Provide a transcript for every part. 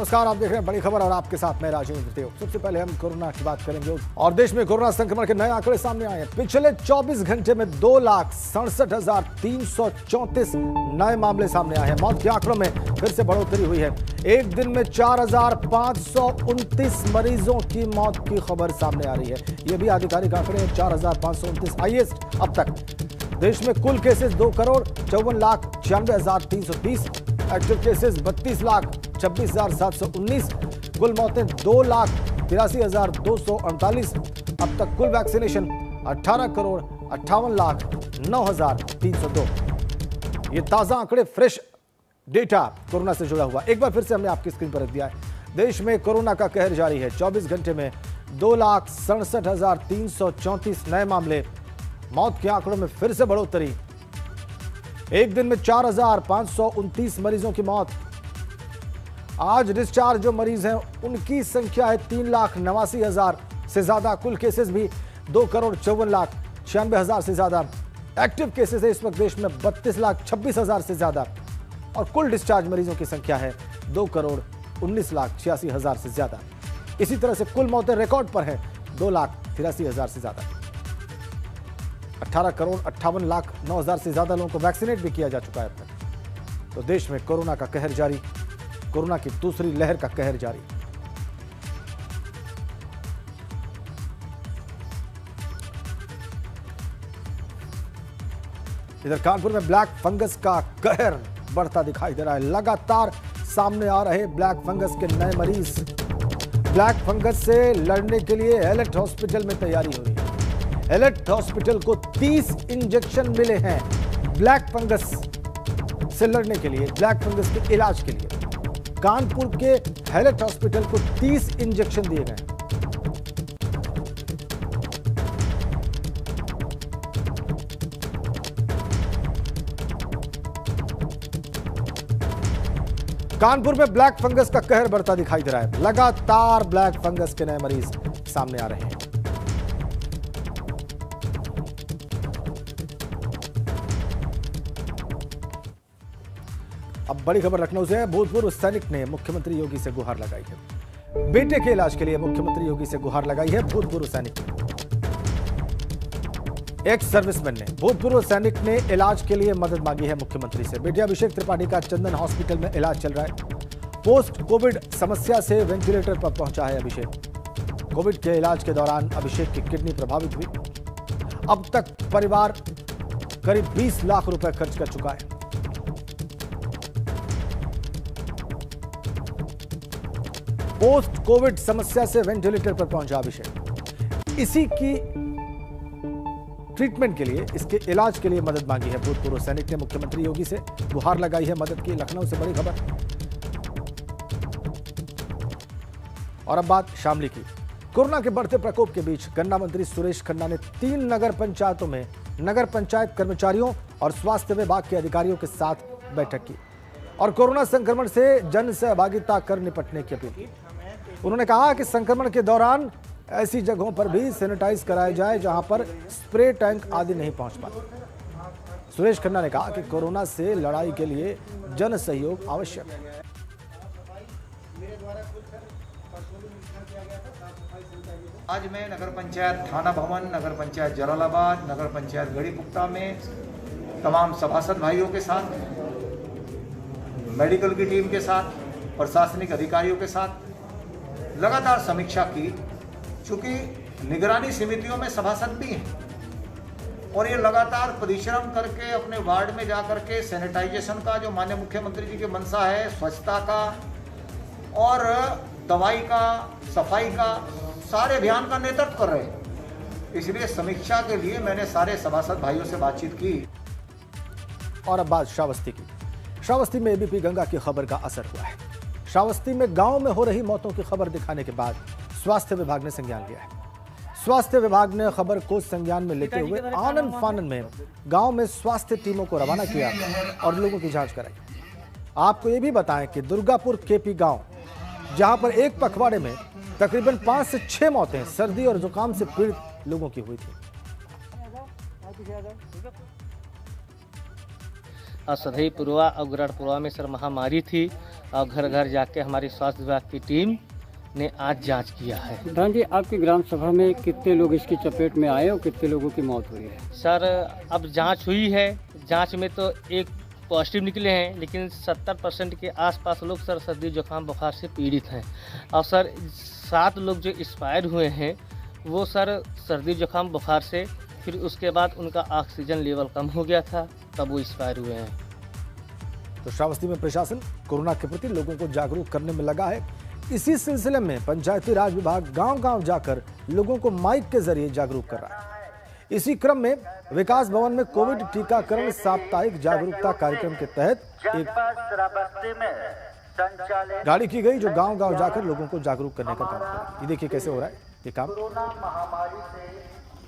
नमस्कार, आप देख रहे हैं बड़ी खबर और आपके साथ मैं राजेंद्र देव। सबसे पहले हम कोरोना की बात करेंगे और देश में कोरोना संक्रमण के नए आंकड़े सामने आए हैं। पिछले 24 घंटे में 2,67,334 नए मामले सामने आए हैं। मौत के आंकड़ों में फिर से बढ़ोतरी हुई है। एक दिन में 4,529 मरीजों की मौत की खबर सामने आ रही है। यह भी आधिकारिक आंकड़े हैं। 4,529 हाईएस्ट अब तक। देश में कुल केसेस 2,54,96,330, एक्टिव केसेस 32,26,719, कुल मौतें 2,83,248। अब तक कुल वैक्सीनेशन 18,58,09,302। ये ताजा आंकड़े, फ्रेश डेटा कोरोना से जुड़ा हुआ एक बार फिर से हमने आपकी स्क्रीन पर रख दिया है। देश में कोरोना का कहर जारी है। 24 घंटे में 2,67,334 नए मामले। मौत के आंकड़ों में फिर से बढ़ोतरी। एक दिन में 4,529 मरीजों की मौत। आज डिस्चार्ज जो मरीज हैं उनकी संख्या है 3,89,000 से ज्यादा। कुल केसेस भी 2,54,96,000 से ज्यादा। एक्टिव केसेस है इस वक्त देश में 32,26,000 से ज्यादा और कुल डिस्चार्ज मरीजों की संख्या है 2,19,86,000 से ज्यादा। इसी तरह से कुल मौतें रिकॉर्ड पर हैं 2,83,000 से ज्यादा। 18,58,09,000 से ज्यादा लोगों को वैक्सीनेट भी किया जा चुका है अब तक। तो देश में कोरोना का कहर जारी, कोरोना की दूसरी लहर का कहर जारी। इधर कानपुर में ब्लैक फंगस का कहर बढ़ता दिखाई दे रहा है। लगातार सामने आ रहे ब्लैक फंगस के नए मरीज। ब्लैक फंगस से लड़ने के लिए एलर्ट हॉस्पिटल में तैयारी हो रही है। एलर्ट हॉस्पिटल को 30 इंजेक्शन मिले हैं ब्लैक फंगस से लड़ने के लिए, ब्लैक फंगस के इलाज के लिए। कानपुर के एलर्ट हॉस्पिटल को 30 इंजेक्शन दिए गए। कानपुर में ब्लैक फंगस का कहर बढ़ता दिखाई दे रहा है। लगातार ब्लैक फंगस के नए मरीज सामने आ रहे हैं। अब बड़ी खबर लखनऊ से है। भूतपूर्व सैनिक ने मुख्यमंत्री योगी से गुहार लगाई है। बेटे के इलाज के लिए मुख्यमंत्री योगी से गुहार लगाई है भूतपूर्व सैनिक ने। एक्स सर्विसमैन ने भूतपूर्व सैनिक ने इलाज के लिए मदद मांगी है मुख्यमंत्री से। बेटे अभिषेक त्रिपाठी का चंदन हॉस्पिटल में इलाज चल रहा है। पोस्ट कोविड समस्या से वेंटिलेटर पर पहुंचा है अभिषेक। कोविड के इलाज के दौरान अभिषेक की किडनी प्रभावित हुई। अब तक परिवार करीब 20 लाख रुपए खर्च कर चुका है। पोस्ट कोविड समस्या से वेंटिलेटर पर पहुंचा अभिषेक। इसी की ट्रीटमेंट के लिए, इसके इलाज के लिए मदद मांगी है भूतपूर्व सैनिक ने। मुख्यमंत्री योगी से गुहार लगाई है मदद की। लखनऊ से बड़ी खबर। और अब बात शामली की। कोरोना के बढ़ते प्रकोप के बीच गन्ना मंत्री सुरेश खन्ना ने 3 नगर पंचायतों में नगर पंचायत कर्मचारियों और स्वास्थ्य विभाग के अधिकारियों के साथ बैठक की और कोरोना संक्रमण से जन सहभागिता कर निपटने की अपील की। उन्होंने कहा कि संक्रमण के दौरान ऐसी जगहों पर भी सैनिटाइज कराया जाए जहां पर स्प्रे टैंक आदि नहीं पहुंच पाते। सुरेश खन्ना ने कहा कि कोरोना से लड़ाई के लिए जन सहयोग आवश्यक है। आज मैं नगर पंचायत थाना भवन, नगर पंचायत जलालाबाद, नगर पंचायत गढ़ीपुख्ता में तमाम सभासद भाइयों के साथ, मेडिकल की टीम के साथ, प्रशासनिक अधिकारियों के साथ लगातार समीक्षा की। चूंकि निगरानी समितियों में सभासद भी हैं और ये लगातार परिश्रम करके अपने वार्ड में जाकर के सैनिटाइजेशन का, जो माननीय मुख्यमंत्री जी की मंशा है, स्वच्छता का और दवाई का, सफाई का, सारे अभियान का नेतृत्व कर रहे हैं। इसलिए समीक्षा के लिए मैंने सारे सभासद भाइयों से बातचीत की। और अब बात श्रावस्ती की। श्रावस्ती में एबीपी गंगा की खबर का असर हुआ है। श्रावस्ती में गांव में हो रही मौतों की खबर दिखाने के बाद स्वास्थ्य विभाग ने संज्ञान लिया है। स्वास्थ्य विभाग ने खबर को संज्ञान में लेते हुए आनन फानन में गांव में स्वास्थ्य टीमों को रवाना किया और लोगों की जांच कराई। आपको ये भी बताएं कि दुर्गापुर केपी गांव, जहां पर एक पखवाड़े में तकरीबन 5 से 6 मौतें सर्दी और जुकाम से पीड़ित लोगों की हुई थी। असधई पूर्वा और गढ़पुरवा में सर महामारी थी और घर घर जाके हमारी स्वास्थ्य विभाग की टीम ने आज जांच किया है। प्रधान जी, आपकी ग्राम सभा में कितने लोग इसकी चपेट में आए और कितने लोगों की मौत हुई है? सर, अब जांच हुई है, जांच में तो एक पॉजिटिव निकले हैं, लेकिन 70% के आसपास लोग सर सर्दी जुकाम बुखार से पीड़ित हैं। और सर 7 लोग जो एक्सपायर हुए हैं वो सर सर्दी जुकाम बुखार से, फिर उसके बाद उनका ऑक्सीजन लेवल कम हो गया था, तब वो एक्सपायर हुए हैं। तो श्रावस्ती में प्रशासन कोरोना के प्रति लोगों को जागरूक करने में लगा है। इसी सिलसिले में पंचायती राज विभाग गांव-गांव जाकर लोगों को माइक के जरिए जागरूक कर रहा है। इसी क्रम में विकास भवन में कोविड टीकाकरण साप्ताहिक जागरूकता कार्यक्रम के तहत एक गाड़ी की गई जो गांव-गांव जाकर लोगों को जागरूक करने का काम कर रही है। ये देखिए कैसे हो रहा है ये काम।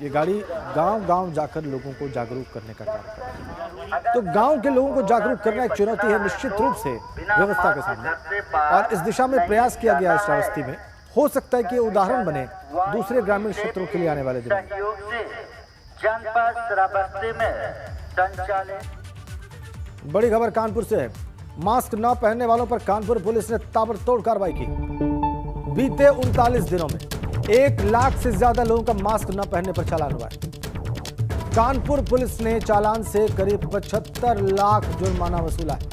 ये गाड़ी गांव-गांव जाकर लोगों को जागरूक करने का काम कर रही है। तो गांव के लोगों को जागरूक करना एक चुनौती है निश्चित रूप से व्यवस्था के सामने, और इस दिशा में प्रयास किया गया है श्रावस्ती में। हो सकता है कि ये उदाहरण बने दूसरे ग्रामीण क्षेत्रों के लिए आने वाले दिनों में। बड़ी खबर कानपुर से है। मास्क न पहनने वालों पर कानपुर पुलिस ने ताबड़तोड़ कार्रवाई की। बीते 39 दिनों में 1 लाख से ज्यादा लोगों का मास्क न पहनने पर चालान हुआ है। कानपुर पुलिस ने चालान से करीब 75 लाख जुर्माना वसूला है।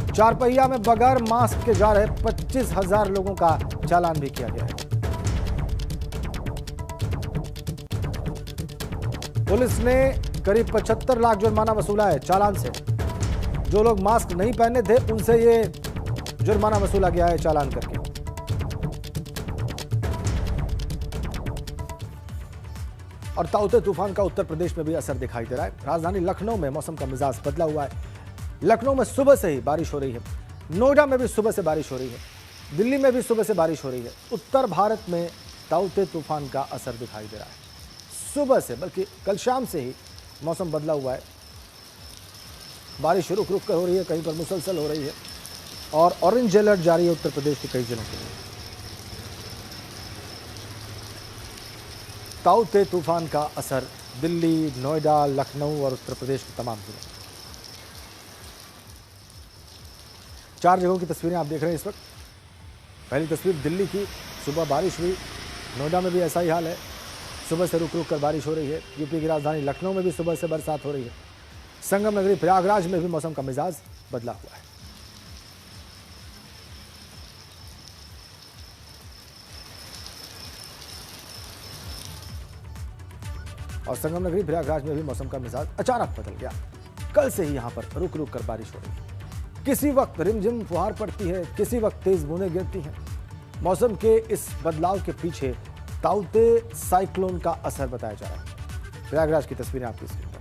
4 पहिया में बगैर मास्क के जा रहे 25,000 लोगों का चालान भी किया गया है। पुलिस ने करीब 75 लाख जुर्माना वसूला है चालान से। जो लोग मास्क नहीं पहने थे उनसे ये जुर्माना वसूला गया है चालान करके। और ताउते तूफान का उत्तर प्रदेश में भी असर दिखाई दे रहा है। राजधानी लखनऊ में मौसम का मिजाज बदला हुआ है। लखनऊ में सुबह से ही बारिश हो रही है। नोएडा में भी सुबह से बारिश हो रही है। दिल्ली में भी सुबह से बारिश हो रही है। उत्तर भारत में ताउते तूफान का असर दिखाई दे रहा है सुबह से, बल्कि कल शाम से ही मौसम बदला हुआ है। बारिश रुक रुक कर हो रही है, कहीं पर मुसलसल हो रही है, और ऑरेंज अलर्ट जारी है उत्तर प्रदेश के कई जिलों के लिए। ताउते तूफान का असर दिल्ली, नोएडा, लखनऊ और उत्तर प्रदेश के तमाम जिलों में। 4 जगहों की तस्वीरें आप देख रहे हैं इस वक्त। पहली तस्वीर दिल्ली की, सुबह बारिश हुई। नोएडा में भी ऐसा ही हाल है, सुबह से रुक रुक कर बारिश हो रही है। यूपी की राजधानी लखनऊ में भी सुबह से बरसात हो रही है। संगम नगरी प्रयागराज में भी मौसम का मिजाज बदला हुआ है। और संगम नगरी प्रयागराज में भी मौसम का मिजाज अचानक बदल गया। कल से ही यहां पर रुक रुक कर बारिश हो रही है। किसी वक्त रिमझिम फुहार पड़ती है, किसी वक्त तेज बूंदें गिरती हैं। मौसम के इस बदलाव के पीछे ताउते साइक्लोन का असर बताया जा रहा है। प्रयागराज की तस्वीरें आपकी स्क्रीन पर।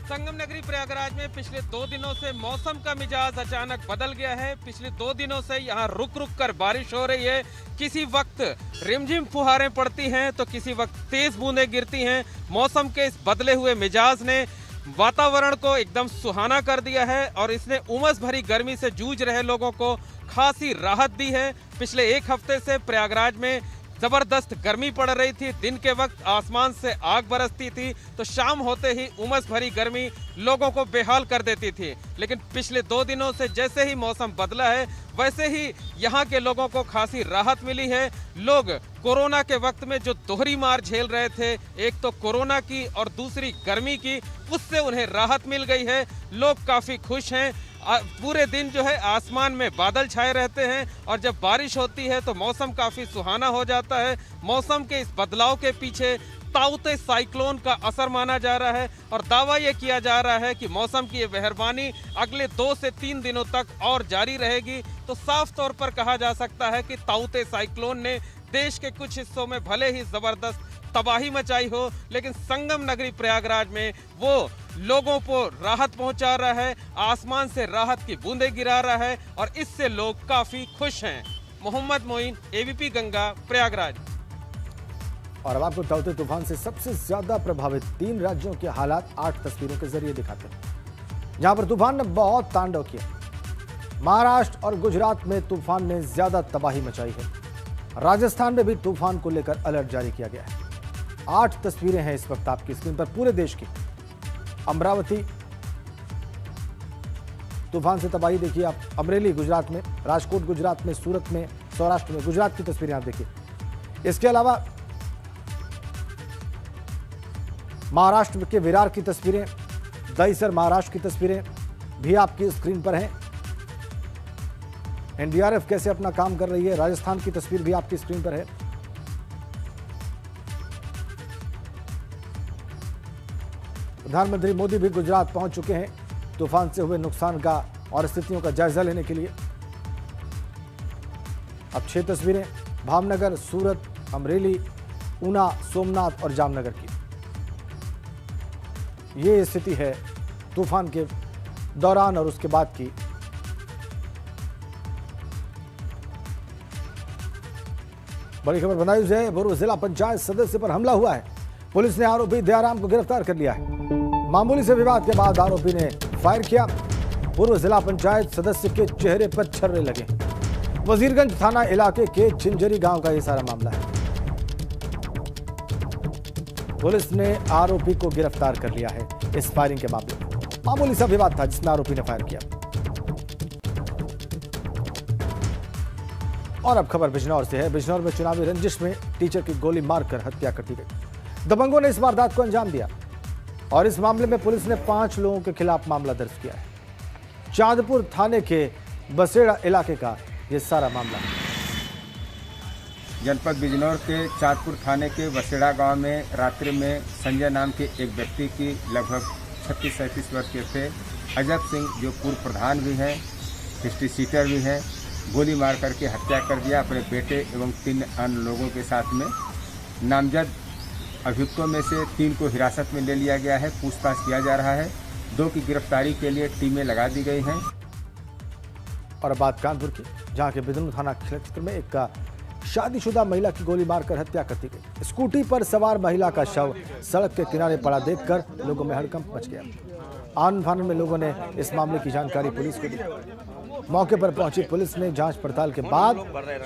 संगम नगरी प्रयागराज में पिछले 2 दिनों से मौसम का मिजाज अचानक बदल गया है। पिछले 2 दिनों से यहाँ रुक रुक कर बारिश हो रही है। किसी वक्त रिमझिम फुहारें पड़ती हैं तो किसी वक्त तेज बूंदें गिरती हैं। मौसम के इस बदले हुए मिजाज ने वातावरण को एकदम सुहाना कर दिया है और इसने उमस भरी गर्मी से जूझ रहे लोगों को खासी राहत दी है। पिछले 1 हफ्ते से प्रयागराज में जबरदस्त गर्मी पड़ रही थी। दिन के वक्त आसमान से आग बरसती थी तो शाम होते ही उमस भरी गर्मी लोगों को बेहाल कर देती थी। लेकिन पिछले 2 दिनों से जैसे ही मौसम बदला है वैसे ही यहाँ के लोगों को खासी राहत मिली है। लोग कोरोना के वक्त में जो दोहरी मार झेल रहे थे, एक तो कोरोना की और दूसरी गर्मी की, उससे उन्हें राहत मिल गई है। लोग काफ़ी खुश हैं। पूरे दिन जो है आसमान में बादल छाए रहते हैं और जब बारिश होती है तो मौसम काफ़ी सुहाना हो जाता है। मौसम के इस बदलाव के पीछे ताउते साइक्लोन का असर माना जा रहा है और दावा ये किया जा रहा है कि मौसम की ये मेहरबानी अगले 2 से 3 दिनों तक और जारी रहेगी। तो साफ तौर पर कहा जा सकता है कि ताउते साइक्लोन ने देश के कुछ हिस्सों में भले ही ज़बरदस्त तबाही मचाई हो, लेकिन संगम नगरी प्रयागराज में वो लोगों को राहत पहुंचा रहा है, आसमान से राहत की बूंदें गिरा रहा है और इससे लोग काफ़ी खुश हैं। मोहम्मद मोइन, एबीपी गंगा, प्रयागराज। और अब आपको ताउते तूफान से सबसे ज्यादा प्रभावित 3 राज्यों के हालात 8 तस्वीरों के जरिए दिखाते हैं, जहां पर तूफान ने बहुत तांडव किया। महाराष्ट्र और गुजरात में तूफान ने ज्यादा तबाही मचाई है। राजस्थान में भी तूफान को लेकर अलर्ट जारी किया गया है। 8 तस्वीरें हैं इस वक्त आपकी स्क्रीन पर पूरे देश की। अमरावती, तूफान से तबाही देखिए आप। अमरेली गुजरात में, राजकोट गुजरात में, सूरत में, सौराष्ट्र में, गुजरात की तस्वीरें आप देखिए। इसके अलावा महाराष्ट्र के विरार की तस्वीरें, दहीसर महाराष्ट्र की तस्वीरें भी आपकी स्क्रीन पर हैं। एनडीआरएफ कैसे अपना काम कर रही है, राजस्थान की तस्वीर भी आपकी स्क्रीन पर है। प्रधानमंत्री मोदी भी गुजरात पहुंच चुके हैं तूफान से हुए नुकसान का और स्थितियों का जायजा लेने के लिए। अब 6 तस्वीरें भावनगर, सूरत, अमरेली, ऊना, सोमनाथ और जामनगर की। ये स्थिति है तूफान के दौरान और उसके बाद की। बड़ी खबर बदायूं से, पूर्व जिला पंचायत सदस्य पर हमला हुआ है। पुलिस ने आरोपी दयाराम को गिरफ्तार कर लिया है। मामूली से विवाद के बाद आरोपी ने फायर किया। पूर्व जिला पंचायत सदस्य के चेहरे पर छर्रे लगे। वजीरगंज थाना इलाके के चिंजरी गांव का यह सारा मामला है। पुलिस ने आरोपी को गिरफ्तार कर लिया है इस फायरिंग के मामले में। मामूली सा विवाद था जिसमें आरोपी ने फायर किया। और अब खबर बिजनौर से है। बिजनौर में चुनावी रंजिश में टीचर की गोली मारकर हत्या कर दी गई। दबंगों ने इस वारदात को अंजाम दिया और इस मामले में पुलिस ने 5 लोगों के खिलाफ मामला दर्ज किया है। चांदपुर थाने के बसेड़ा इलाके का यह सारा मामला है। जनपद बिजनौर के चांदपुर थाने के बसेड़ा गांव में रात्रि में संजय नाम के एक व्यक्ति की लगभग 36-37 वर्ष के थे अजब सिंह, जो पूर्व प्रधान भी हैं, हिस्ट्री सीटर भी हैं, गोली मार करके हत्या कर दिया। अपने बेटे एवं 3 अन्य लोगों के साथ में नामजद अभियुक्तों में से 3 को हिरासत में ले लिया गया है। पूछताछ किया जा रहा है। 2 की गिरफ्तारी के लिए टीमें लगा दी गई हैं। और अब बात कानपुर की, जहां के बिदुन थाना क्षेत्र में एक शादीशुदा महिला की गोली मारकर हत्या कर दी गई। स्कूटी पर सवार महिला का शव सड़क के किनारे पड़ा देखकर लोगों में हड़कंप मच गया। आनन फानन में लोगों ने इस मामले की जानकारी पुलिस को दी। मौके पर पहुंची पुलिस ने जांच पड़ताल के बाद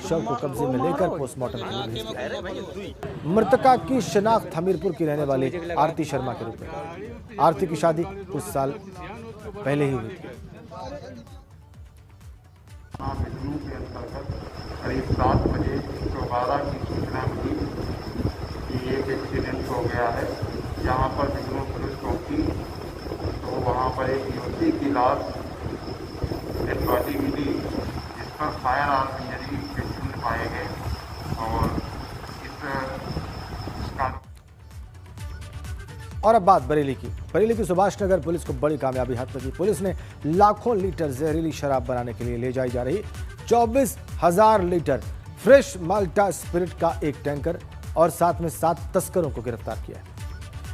शव को कब्जे में लेकर पोस्टमार्टम के लिए भेज दिया। मृतका की शिनाख्त हमीरपुर की रहने वाली आरती शर्मा के रूप में। आरती की शादी कुछ साल पहले ही हुई थी। करीब 7 बजे 112 की सूचना मिली कि एक एक्सीडेंट हो गया है। यहाँ पर बिजनौर पुलिस पहुंची तो वहाँ पर एक युवती की लाश डेड बॉडी मिली, जिस पर फायर आर्म इंजरी के चिन्ह पाए गए। और और अब बात बरेली की। बरेली की सुभाष नगर पुलिस को बड़ी कामयाबी हाथ लगी। पुलिस ने लाखों लीटर जहरीली शराब बनाने के लिए ले जाई जा रही 24,000 लीटर फ्रेश माल्टा स्पिरिट का एक टैंकर और साथ में 7 तस्करों को गिरफ्तार किया है।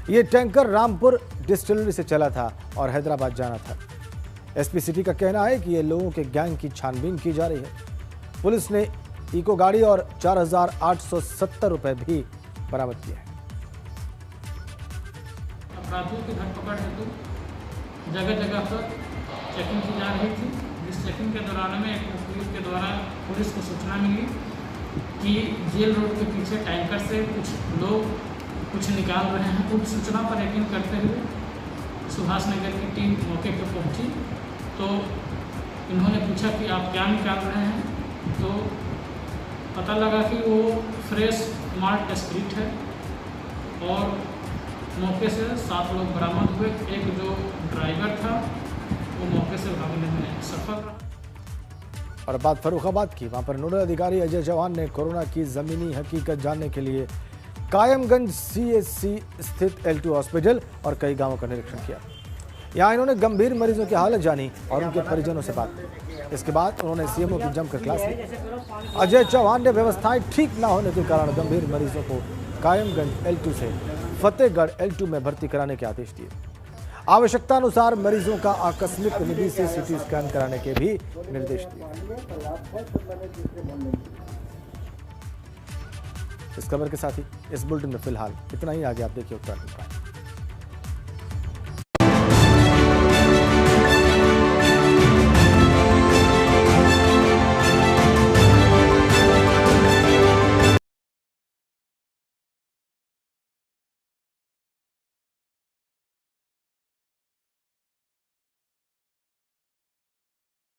ये टैंकर रामपुर डिस्टिलरी से चला था और हैदराबाद जाना था। एसपी सिटी का कहना है कि ये लोगों के गैंग की छानबीन की जा रही है। पुलिस ने इको गाड़ी और 4,870 रुपए भी बरामद किए हैं। अपराधियों की धरपकड़ हेतु जगह जगह पर चेकिंग की जा रही थी। जिस चेकिंग के दौरान में एक मुखबिर के द्वारा पुलिस को सूचना मिली कि जेल रोड के पीछे टैंकर से कुछ लोग कुछ निकाल रहे हैं। उन सूचना पर यकीन करते हुए सुभाष नगर की टीम मौके पर पहुंची तो इन्होंने पूछा कि आप क्या निकाल रहे हैं। तो पता लगा कि वो फ्रेश माल्ट स्पिरिट है और मौके से 7 लोग बरामद हुए। एक जो ड्राइवर था वो मौके से भागने में सफल रहा। और बात फर्रुखाबाद की, वहां पर नोडल अधिकारी अजय चौहान ने कोरोना की जमीनी हकीकत जानने के लिए कायमगंज सीएचसी स्थित L2 हॉस्पिटल और कई गांवों का निरीक्षण किया। यहां इन्होंने गंभीर मरीजों की हालत जानी और उनके परिजनों से बात की। इसके बाद उन्होंने सीएमओ की जमकर क्लास ली। अजय चौहान ने व्यवस्थाएं ठीक न होने के कारण गंभीर मरीजों को कायमगंज L2 से फतेहगढ़ L2 में भर्ती कराने के आदेश दिए। आवश्यकता अनुसार मरीजों का आकस्मिक निधि से सीटी स्कैन कराने के भी निर्देश दिए। इस खबर के साथ ही इस बुलेटिन में फिलहाल इतना ही। आगे आप देखिए उत्तराखंड।